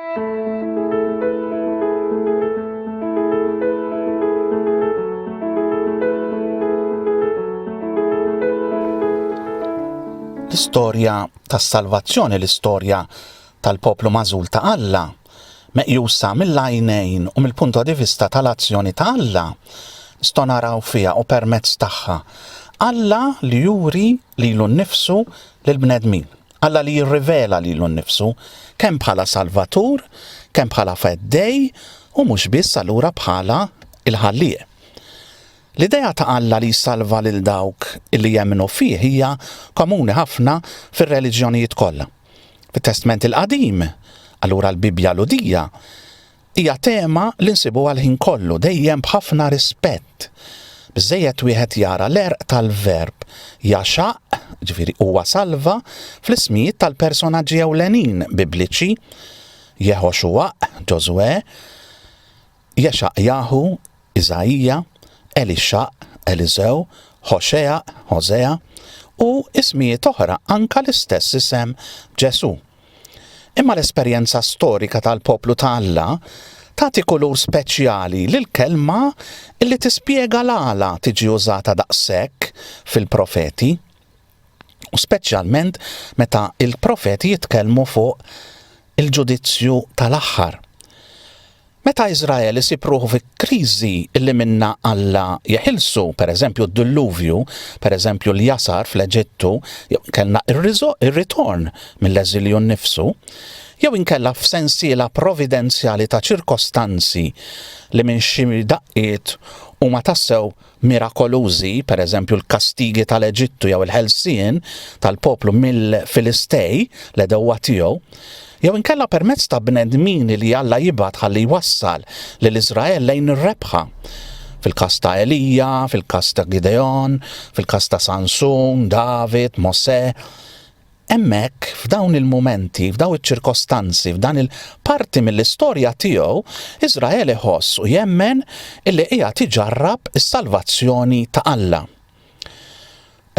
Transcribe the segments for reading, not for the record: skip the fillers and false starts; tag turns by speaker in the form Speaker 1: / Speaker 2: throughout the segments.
Speaker 1: L-istorja tas-salvazzjoni, l-istorja tal-poplu magħżul ta' Alla, meqjusa mill-għajnejn u mill-punto di vista tal-azzjoni ta' Alla, nistgħu naraw fiha u permezz tagħha Alla li juri lilu nnifsu lill-bnedmin, Alla li jirrivela lilu nnifsu kemm bħala Salvatur, kemm bħala Feddej u mhux biss allura bħala il-ħallieq. L-idea ta' Alla li jsalva lil dawk illi jemmnu fih hija komuni ħafna fir-reliġjonijiet kollha. Fit-Testament il-Qadim, allura l-Bibja l-Udija, hija tema li nsibuha l-ħin kollu dejjem b'ħafna rispett. Biżżejjed wieħed jara l-erq tal-verb jaxaq, ġifieri huwa salva, fl-ismijiet tal-personaġġi ewlenin bibliċi, Jehoxuaq, Ġosuè, Jexaqjaħu, Iżajija, Elisha, Elisew, Hoxea, Hosea u ismijiet oħra anka l-istess isem Ġesu. Imma l-esperjenza storika tal-poplu ta' Alla tagħti kulur speċjali lill-kelma illi tispjega l-għala tiġi użata daqshekk fil-profeti, u speċjalment meta il-profeti jitkellmu fuq il-ġudizzju tal-aħħar. Meta Iżrael isipruħu fi kriżi illi minna Alla jeħilsu, pereżempju d-dilluvju, pereżempju l-jasar fl-Eġittu, jew kellna ir-ritorn mill-eżilju nnifsu, jew inkella f'sensiela providenzjali ta' ċirkostanzi li minn xi daqqiet huma tassew mirakolużi, pereżempju l-kastigi tal-Eġittu jew il-ħelsien tal-poplu mill-Filistej l-edewwa tiegħu, jew inkella permezz ta' bnedmin li Alla jibgħat ħalli jwassal lill-Iżrael lejn ir-rebħa. Fil-każ ta' Elija, fil-każ ta' Gideon, fil-każ ta' Sansun, David, Mosè. Hemmhekk f'dawn il-mumenti, f'dawn iċ-ċirkostanzi, f'dan il-parti mill-istorja tiegħu, Iżrael iħoss u jemmen illi qiegħed iġarrab is-salvazzjoni ta' Alla.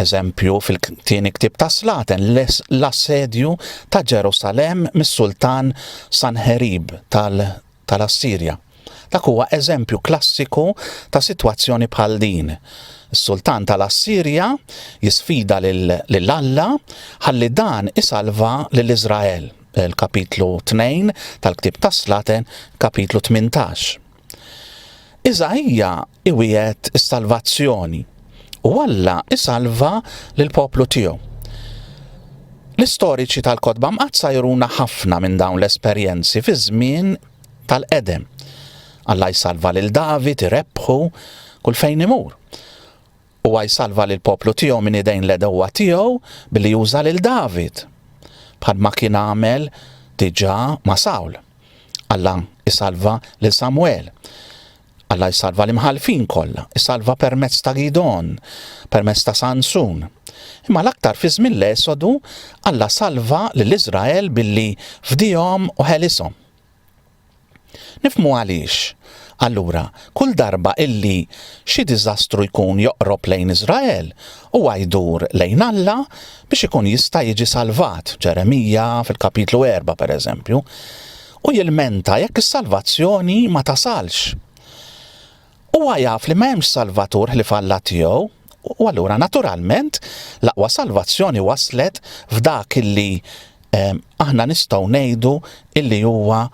Speaker 1: Eżempju fil-tieni ktib ta' Slaten l-assedju ta' Ġerusalem mis-Sultan Sanherib tal-Assirja. Dak huwa eżempju klassiku ta' sitwazzjoni bħal din. Is-Sultan tal-Assirja jisfida lil Alla ħalli dan isalva lill-Iżrael. Il-kapitlu 2 tal-ktib ta' Slaten, kapitlu 18. Iżajja iwiet is-salvazzjoni u Alla isalva lill-poplu tiegħu. L-istoriċi tal-Kotba mqazza juruna ħafna minn dawn l-esperjenzi fi żmien tal-Edem. Alla jsalva lil David irebħu kull fejn imur. Huwa jsalva lill-poplu tiegħu minn idejn l-edewwa tiegħu billi juża lil David, bħalma kien għamel diġà ma' Sawl. Alla jsalva lil Samwel. Alla jsalva l-imħalfin kollha, jsalva permezz ta' Gidon, permezz ta' Sansun. Imma l-aktar fi żmien l-Esodu Alla salva lill-Iżrael billi fdihom u ħelishom. Nifhmu għaliex. Allura, kull darba illi xi diżastru jkun joqrob lejn Iżrael huwa jdur lejn Alla biex ikun jista' jiġi salvat, Ġeremija fil-kapitlu 4 pereżempju, u jilmenta jekk is-salvazzjoni ma tasalx. Huwa jaf li m'hemmx salvatur ħlief Alla tiegħu, u allura naturalment l-aqwa salvazzjoni waslet f'dak illi aħna nistgħu ngħidu illi huwa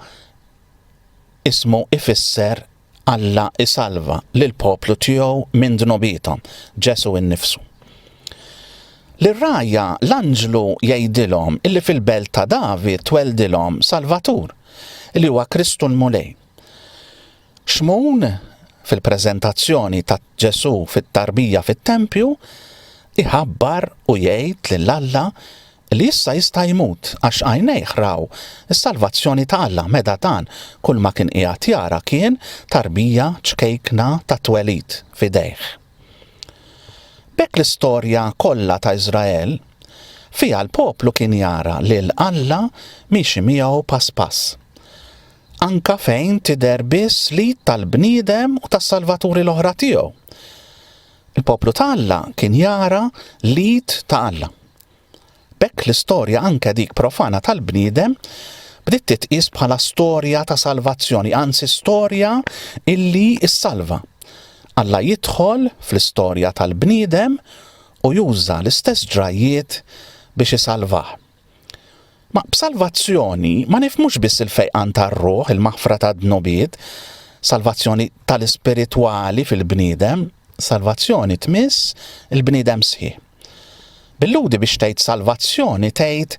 Speaker 1: ismu ifisser Alla isalva lill-poplu tiegħu minn dnubithom, Ġesu innifsu. Lir-rajja l-anġlu jgħidilhom illi fil-belt ta' David tweldilhom Salvatur, illi huwa Kristu l-Mulej. Xmun fil-preżentazzjoni ta' Ġesu fit-tarbija fit-tempju iħabbar u jgħid lil Alla li issa jista' jmut għax għajnejh raw is-salvazzjoni ta' Alla meta dan kull ma kien qiegħed jara kien tarbija ċkejkna ta' twelid f'idejh. B'hekk l-istorja kollha ta' Iżrael fiha l-poplu kien jara lil Alla mixi miegħu pass pass. Anka fejn tidher biss li tal-bniedem u tas-salvaturi l-oħra tiegħu. Il-poplu ta' Alla kien jara lid ta' Alla. B'hekk l-istorja anke dik profana tal-bniedem bdiet titqies bħala storja ta' salvazzjoni, anzi storja illi issalva. Alla jidħol fl-istorja tal-bniedem u juża l-istess ġrajiet biex isalvah. Ma b'salvazzjoni ma nifmux biss il-fejqan tar-ruħ, il-maħfra tad-dnubiet, salvazzjoni tal-ispiritwali fil-bniedem, salvazzjoni tmiss il-bniedem sħiħ. Billudi biex tgħid salvazzjoni tgħid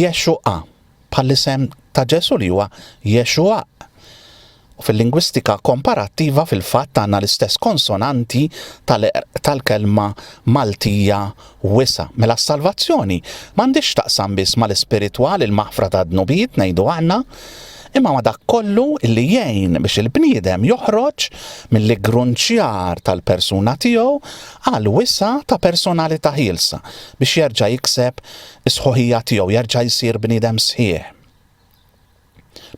Speaker 1: Jexuqa, bħall-isem ta' Ġesu li huwa Jexuqa. U fil-lingwistika komparattiva fil-fatt għandna l-istess konsonanti tal-kelma Maltija wisa. Mela s-salvazzjoni m'għandix taqsam biss mal-ispiritwali il-maħfra ta' dnubiet ngħidu għandna, imma ma dak kollu illi jgħin biex il-bniedem joħroġ mill-grunċjar tal-persuna tiegħu għal wisa ta' personalità ħielsa biex jerġa' jikseb is-sħoħija tiegħu, jerġa' jsir bniedem sħiħ.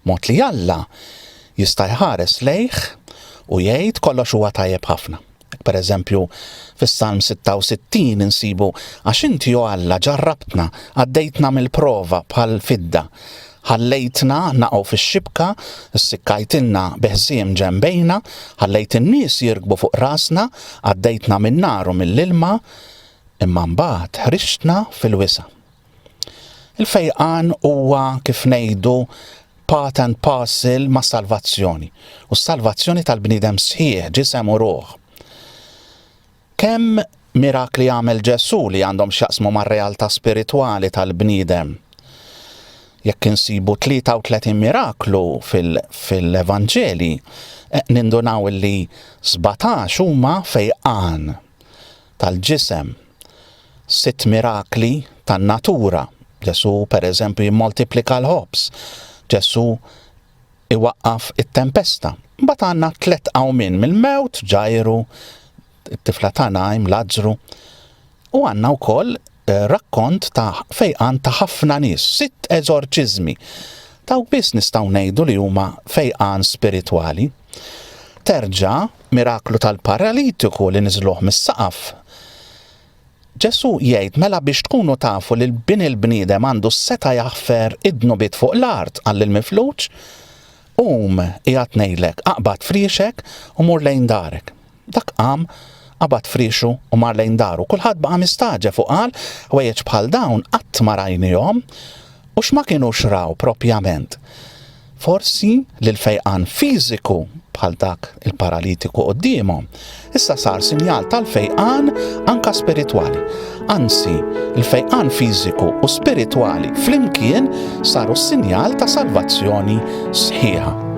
Speaker 1: Mod li Alla jista' jħares lejh u jgħid kollox huwa tajjeb ħafna. Pereżempju, fis-Salm 66 insibu għax inti o Alla ġarrabtna, għaddejtna mill-prova bħal fidda, ħallejtna naqgħu fix-xibka, issikkajtilna beħsiem ġenbejna, ħallejt in-nies jirkbu fuq rasna, għaddejtna min-nar u mill-ilma, imma mbagħad ħrixtna fil-wisa. Il-fejqan huwa kif ngħidu part and parcel ma' salvazzjoni, u s-salvazzjoni tal-bniedem sħiħ ġisem u ruħ. Kemm mirakli għamel Ġesu li għandhom x'jaqsmu mar-realtà spiritwali tal-bniedem? Jekk insibu 33 miraklu fil-Evanġeli, nindunaw li 17 huma fejqan tal-ġisem, 6 mirakli tan-natura. Ġesu pereżempju jimmoltiplika l-ħobs, Ġesu iwaqqaf it-tempesta. Mbagħad għandna 3 qawmin mill-mewt, Ġajru, it-tifla ta' Najm, Lażru, u għandna wkoll rakkont ta' fejqan ta' ħafna nies, 6 eżorċiżmi. Taw biss nistgħu ngħidu li huma fejqan spiritwali. Terġa' miraklu tal-paralitiku li niżluh mis-saqaf. Ġesu jgħid mela biex tkunu tafu li l-bniedem għandu seta' jaħfer id-dnubiet fuq l-art għall-mifluġ, qiegħed ngħidlek aqbad friexek u mur lejn darek. Dak qam qabad friexu u mar lejn daru. Kulħadd baqa' mistaġeb fuq qal ħwejjeġ bħal dawn qatt ma rajnihom u x'ma kinux raw propjament. Forsi l-fejqan fiżiku bħal dak il-paralitiku qudiemhom issa sar sinjal tal-fejqan anka spiritwali. Anzi, il-fejqan fiżiku u spiritwali flimkien saru sinjal ta' salvazzjoni sħiħa.